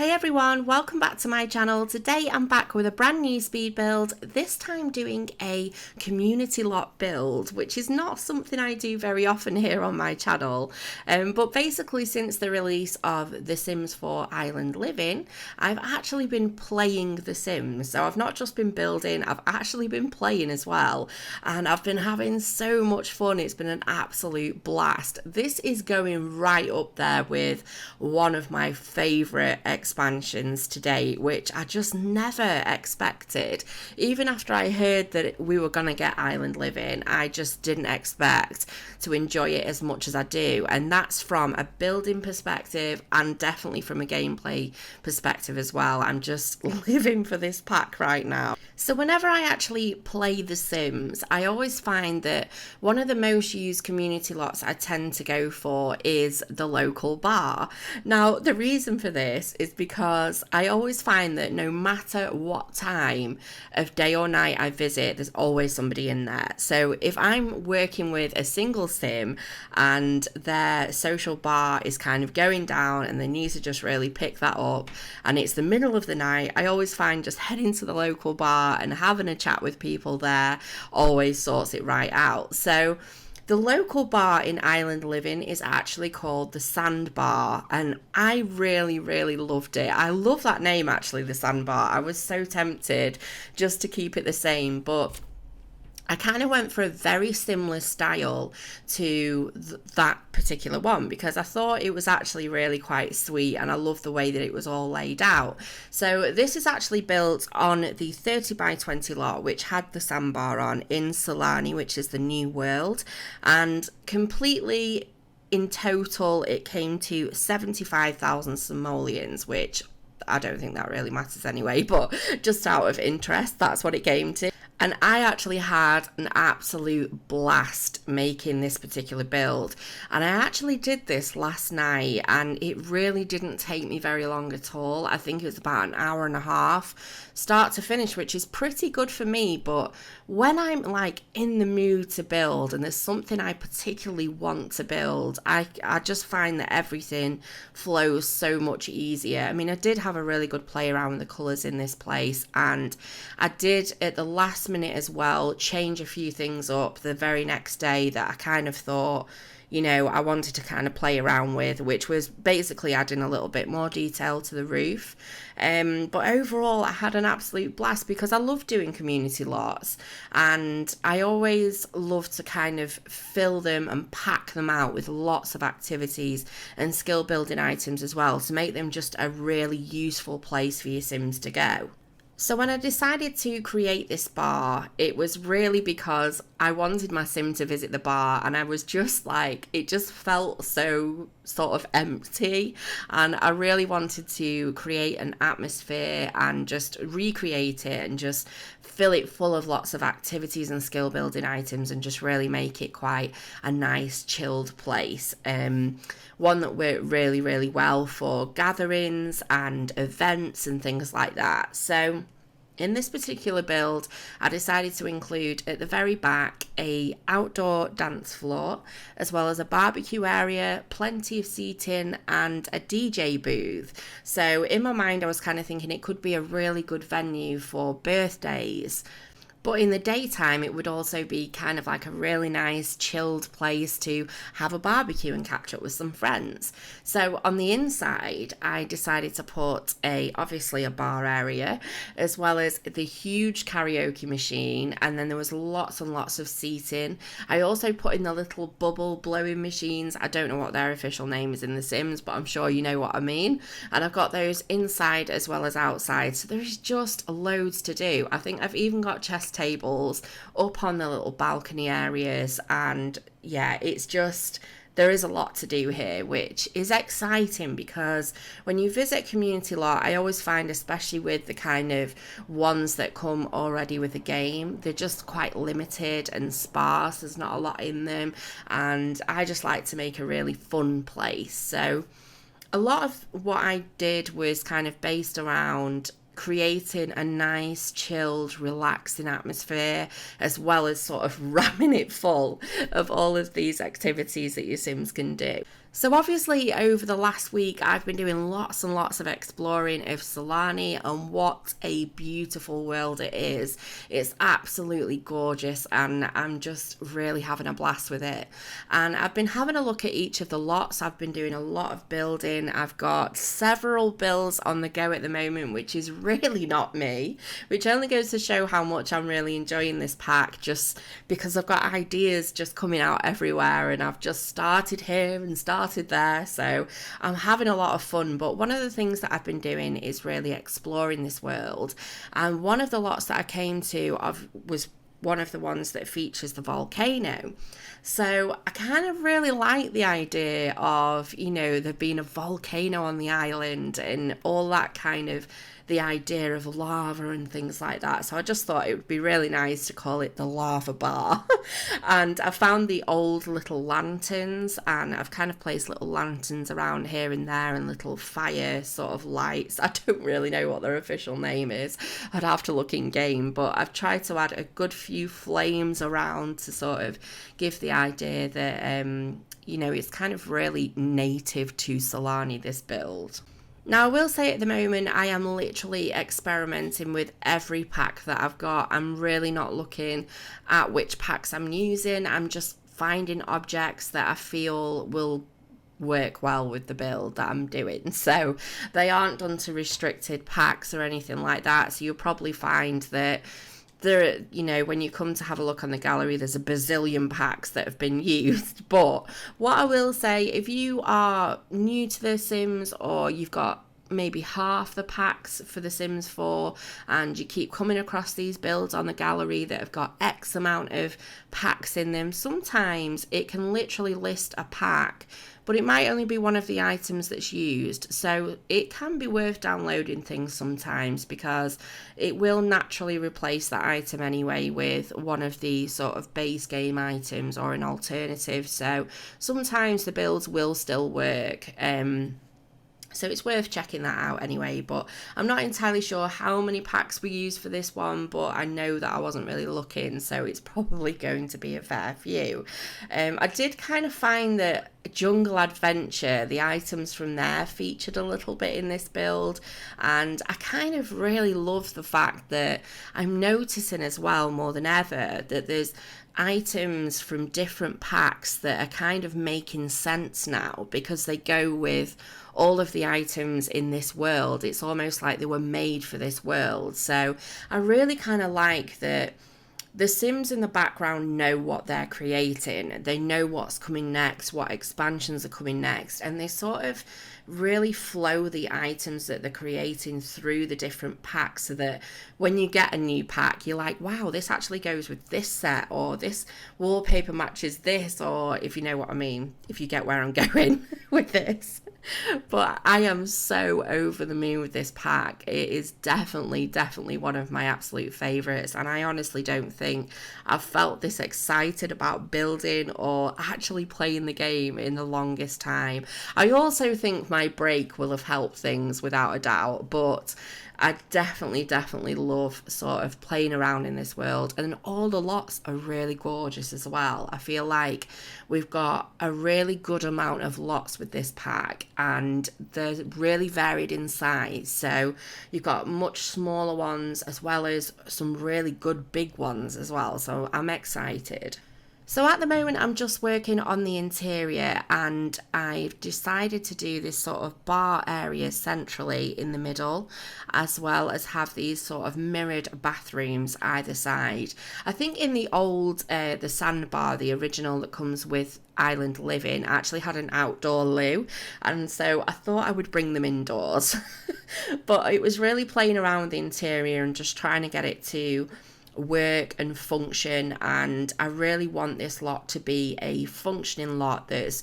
Hey everyone, welcome back to my channel. Today I'm back with a brand new speed build, this time doing a community lot build, which is not something I do very often here on my channel. But basically since the release of The Sims 4 Island Living, I've actually been playing The Sims. So I've not just been building, I've actually been playing as well. And I've been having so much fun, it's been an absolute blast. This is going right up there with one of my favourite expansions to date, which I just never expected. Even after I heard that we were going to get Island Living, I just didn't expect to enjoy it as much as I do. And that's from a building perspective and definitely from a gameplay perspective as well. I'm just living for this pack right now. So whenever I actually play The Sims, I always find that one of the most used community lots I tend to go for is the local bar. Now, the reason for this is because I always find that no matter what time of day or night I visit, there's always somebody in there. So if I'm working with a single sim and their social bar is kind of going down and they need to just really pick that up and it's the middle of the night, I always find just heading to the local bar and having a chat with people there always sorts it right out. So the local bar in Island Living is actually called the Sandbar, and I really loved it. I love that name actually, the Sandbar. I was so tempted just to keep it the same, but I kind of went for a very similar style to that particular one because I thought it was actually really quite sweet and I love the way that it was all laid out. So this is actually built on the 30 by 20 lot, which had the sandbar on in Solani, which is the new world, and completely in total it came to 75,000 simoleons, which I don't think that really matters anyway, but just out of interest, that's what it came to. And I actually had an absolute blast making this particular build. And I actually did this last night and it really didn't take me very long at all. I think it was about an hour and a half, start to finish, which is pretty good for me. But when I'm like in the mood to build and there's something I particularly want to build, I just find that everything flows so much easier. I mean, I did have a really good play around with the colours in this place, and I did at the last minute as well change a few things up the very next day that I kind of thought, you know, I wanted to kind of play around with, which was basically adding a little bit more detail to the roof. But overall I had an absolute blast because I love doing community lots and I always love to kind of fill them and pack them out with lots of activities and skill building items as well to make them just a really useful place for your Sims to go. So when I decided to create this bar, it was really because I wanted my sim to visit the bar and I was just like, it just felt so sort of empty, and I really wanted to create an atmosphere and just recreate it and just fill it full of lots of activities and skill building items and just really make it quite a nice chilled place. One that worked really well for gatherings and events and things like that. So in this particular build, I decided to include at the very back a outdoor dance floor, as well as a barbecue area, plenty of seating and a DJ booth. So in my mind, I was kind of thinking it could be a really good venue for birthdays. But in the daytime, it would also be kind of like a really nice chilled place to have a barbecue and catch up with some friends. So on the inside, I decided to put obviously a bar area, as well as the huge karaoke machine. And then there was lots and lots of seating. I also put in the little bubble blowing machines. I don't know what their official name is in The Sims, but I'm sure you know what I mean. And I've got those inside as well as outside. So there's just loads to do. I think I've even got chest tables up on the little balcony areas, and yeah, it's just, there is a lot to do here, which is exciting because when you visit community lot, I always find, especially with the kind of ones that come already with the game, they're just quite limited and sparse. There's not a lot in them, and I just like to make a really fun place. So a lot of what I did was kind of based around creating a nice, chilled, relaxing atmosphere, as well as sort of ramming it full of all of these activities that your Sims can do. So obviously over the last week I've been doing lots and lots of exploring of Solani, and what a beautiful world it is. It's absolutely gorgeous and I'm just really having a blast with it. And I've been having a look at each of the lots. I've been doing a lot of building. I've got several builds on the go at the moment, which is really not me, which only goes to show how much I'm really enjoying this pack, just because I've got ideas just coming out everywhere, and I've just started here and started there, so I'm having a lot of fun. But one of the things that I've been doing is really exploring this world, and one of the lots that I came to was one of the ones that features the volcano. So I kind of really like the idea of, there being a volcano on the island and all that kind of, the idea of lava and things like that. So I just thought it would be really nice to call it the lava bar. And I found the old little lanterns, and I've kind of placed little lanterns around here and there and little fire sort of lights. I don't really know what their official name is. I'd have to look in game, but I've tried to add a good few flames around to sort of give the idea that, it's kind of really native to Solani, this build. Now, I will say at the moment, I am literally experimenting with every pack that I've got. I'm really not looking at which packs I'm using. I'm just finding objects that I feel will work well with the build that I'm doing. So they aren't done to restricted packs or anything like that. So you'll probably find that there, when you come to have a look on the gallery, there's a bazillion packs that have been used. But what I will say, if you are new to The Sims, or you've got maybe half the packs for The Sims 4 and you keep coming across these builds on the gallery that have got X amount of packs in them, sometimes it can literally list a pack, but it might only be one of the items that's used. So it can be worth downloading things sometimes, because it will naturally replace that item anyway with one of the sort of base game items or an alternative. So sometimes the builds will still work. So it's worth checking that out anyway. But I'm not entirely sure how many packs we used for this one, but I know that I wasn't really looking, so it's probably going to be a fair few. I did kind of find that Jungle Adventure, the items from there featured a little bit in this build, and I kind of really love the fact that I'm noticing as well, more than ever, that there's items from different packs that are kind of making sense now, because they go with all of the items in this world. It's almost like they were made for this world. So I really kind of like that the Sims in the background know what they're creating. They know what's coming next, what expansions are coming next, and they sort of really flow the items that they're creating through the different packs, so that when you get a new pack, you're like, wow, this actually goes with this set, or this wallpaper matches this, or if you know what I mean, if you get where I'm going with this. But I am so over the moon with this pack. It is definitely one of my absolute favourites, and I honestly don't think I've felt this excited about building or actually playing the game in the longest time. I also think my break will have helped things without a doubt, but I definitely love sort of playing around in this world, and all the lots are really gorgeous as well. I feel like we've got a really good amount of lots with this pack, and they're really varied in size. So you've got much smaller ones as well as some really good big ones as well. So I'm excited. So at the moment I'm just working on the interior, and I've decided to do this sort of bar area centrally in the middle, as well as have these sort of mirrored bathrooms either side. I think in the old, the sandbar, the original that comes with Island Living, actually had an outdoor loo, and so I thought I would bring them indoors. But it was really playing around with the interior and just trying to get it to work and function, and I really want this lot to be a functioning lot that's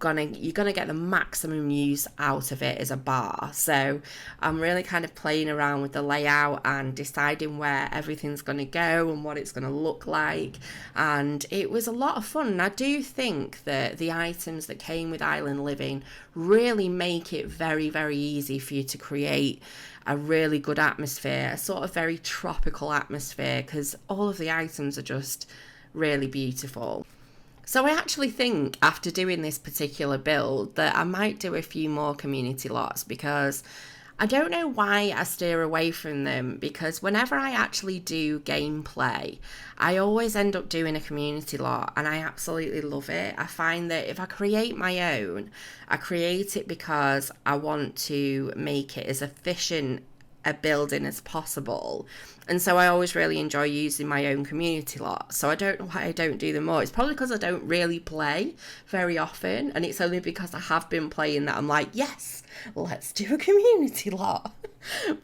you're gonna get the maximum use out of it as a bar. So I'm really kind of playing around with the layout and deciding where everything's gonna go and what it's gonna look like, and it was a lot of fun. And I do think that the items that came with Island Living really make it very easy for you to create a really good atmosphere, a sort of very tropical atmosphere, because all of the items are just really beautiful. So I actually think after doing this particular build that I might do a few more community lots, because I don't know why I steer away from them, because whenever I actually do gameplay, I always end up doing a community lot, and I absolutely love it. I find that if I create my own, I create it because I want to make it as efficient a building as possible. And so I always really enjoy using my own community lot. So I don't know why I don't do them more. It's probably because I don't really play very often, and it's only because I have been playing that I'm like, yes, let's do a community lot.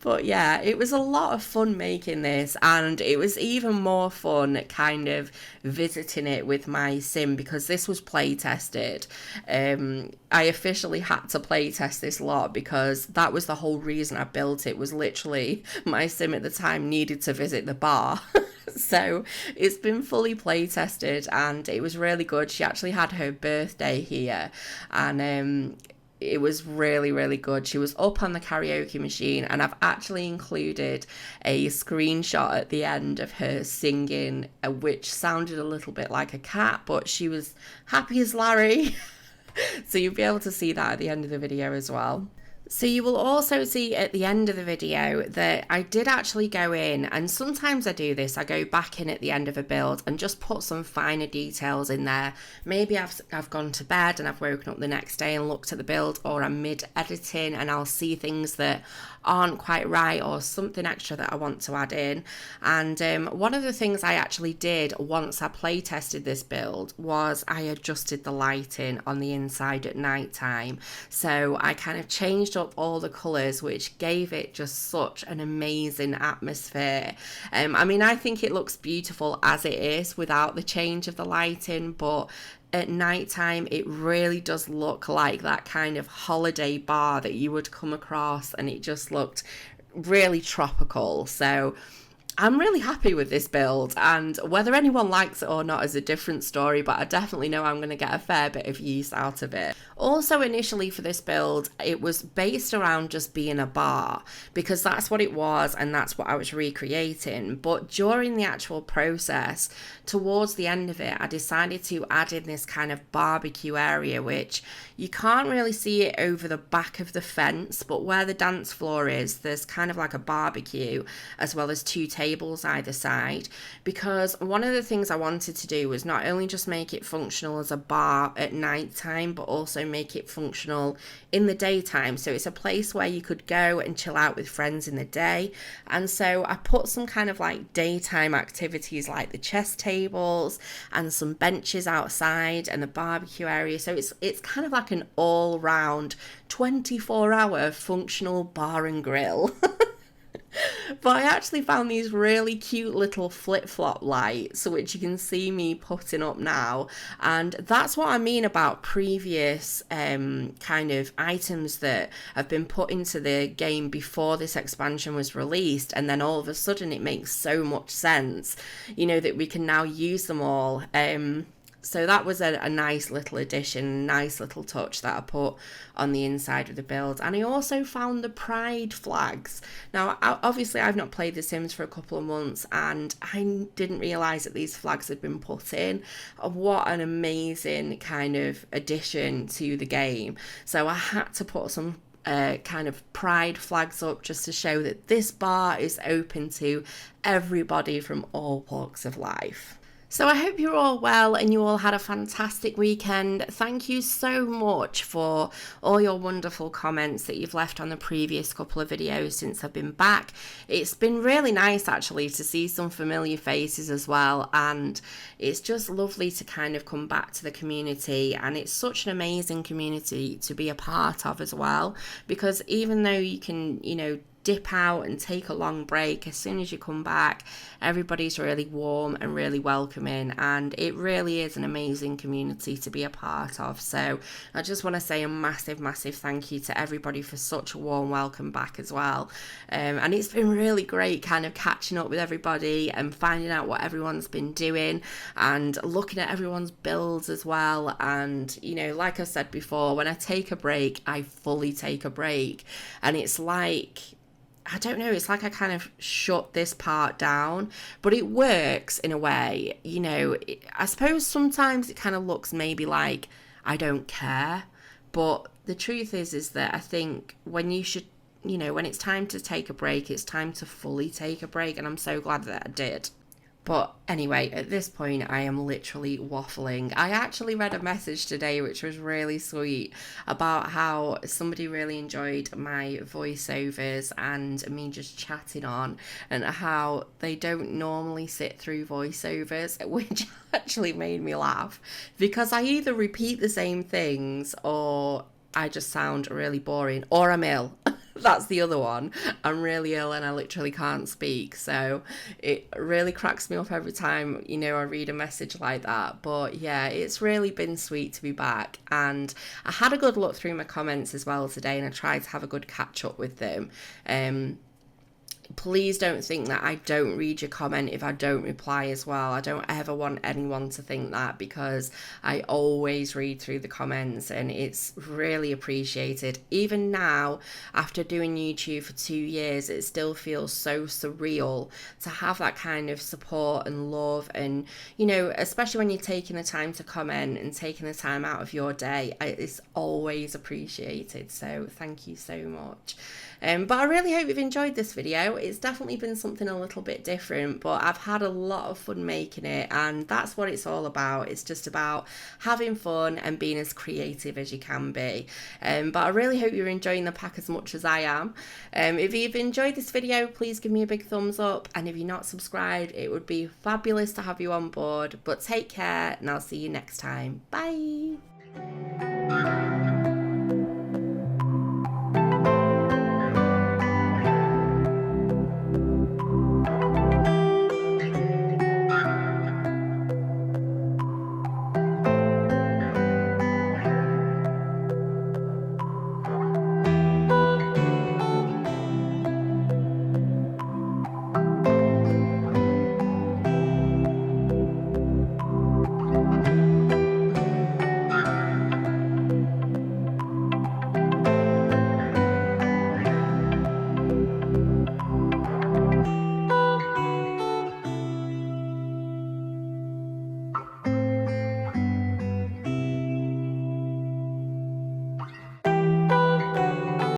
But yeah, it was a lot of fun making this, and it was even more fun kind of visiting it with my sim, because this was play tested. I officially had to play test this lot because that was the whole reason I built it, was literally my sim at the time needed to visit the bar. So it's been fully play tested, and it was really good. She actually had her birthday here, and it was really, really good. She was up on the karaoke machine, and I've actually included a screenshot at the end of her singing, which sounded a little bit like a cat, but she was happy as Larry. So you'll be able to see that at the end of the video as well. So you will also see at the end of the video that I did actually go in, and sometimes I do this, I go back in at the end of a build and just put some finer details in there. Maybe I've gone to bed and I've woken up the next day and looked at the build, or I'm mid-editing and I'll see things that aren't quite right, or something extra that I want to add in. And one of the things I actually did once I play tested this build was I adjusted the lighting on the inside at night time. So I kind of changed up all the colours, which gave it just such an amazing atmosphere. I mean, I think it looks beautiful as it is without the change of the lighting, but at night time it really does look like that kind of holiday bar that you would come across, and it just looked really tropical. So I'm really happy with this build, and whether anyone likes it or not is a different story, but I definitely know I'm going to get a fair bit of use out of it. Also, initially for this build, it was based around just being a bar, because that's what it was and that's what I was recreating. But during the actual process, towards the end of it, I decided to add in this kind of barbecue area, which you can't really see it over the back of the fence, but where the dance floor is, there's kind of like a barbecue as well as two tables either side, because one of the things I wanted to do was not only just make it functional as a bar at night time, but also make it functional in the daytime. So it's a place where you could go and chill out with friends in the day. And so I put some kind of like daytime activities like the chess tables and some benches outside and the barbecue area. So it's kind of like an all-round 24-hour functional bar and grill. But I actually found these really cute little flip-flop lights, which you can see me putting up now. And that's what I mean about previous kind of items that have been put into the game before this expansion was released. And then all of a sudden it makes so much sense, you know, that we can now use them all. So that was a nice little addition, nice little touch that I put on the inside of the build. And I also found the pride flags. Now, obviously, I've not played The Sims for a couple of months, and I didn't realise that these flags had been put in. What an amazing kind of addition to the game. So I had to put some kind of pride flags up just to show that this bar is open to everybody from all walks of life. So I hope you're all well and you all had a fantastic weekend. Thank you so much for all your wonderful comments that you've left on the previous couple of videos since I've been back. It's been really nice actually to see some familiar faces as well, and it's just lovely to kind of come back to the community, and it's such an amazing community to be a part of as well, because even though you can, you know, dip out and take a long break, as soon as you come back everybody's really warm and really welcoming, and it really is an amazing community to be a part of. So I just want to say a massive thank you to everybody for such a warm welcome back as well. And it's been really great kind of catching up with everybody and finding out what everyone's been doing and looking at everyone's builds as well. And you know, like I said before, when I take a break I fully take a break, and it's like I don't know, it's like I kind of shut this part down, but it works in a way. You know, I suppose sometimes it kind of looks maybe like I don't care, but the truth is that I think when you should, you know, when it's time to take a break, it's time to fully take a break, and I'm so glad that I did. But anyway, at this point, I am literally waffling. I actually read a message today which was really sweet about how somebody really enjoyed my voiceovers and me just chatting on, and how they don't normally sit through voiceovers, which actually made me laugh because I either repeat the same things or I just sound really boring, or I'm ill. That's the other one. I'm really ill and I literally can't speak. So it really cracks me up every time, you know, I read a message like that. But yeah, it's really been sweet to be back. And I had a good look through my comments as well today, and I tried to have a good catch up with them. Please don't think that I don't read your comment if I don't reply as well. I don't ever want anyone to think that, because I always read through the comments and it's really appreciated. Even now, after doing YouTube for 2 years, it still feels so surreal to have that kind of support and love, and, you know, especially when you're taking the time to comment and taking the time out of your day, it's always appreciated. So thank you so much. But I really hope you've enjoyed this video. It's definitely been something a little bit different, but I've had a lot of fun making it, and that's what it's all about. It's just about having fun and being as creative as you can be. But I really hope you're enjoying the pack as much as I am. If you've enjoyed this video, please give me a big thumbs up, and if you're not subscribed, it would be fabulous to have you on board. But take care, and I'll see you next time. Bye.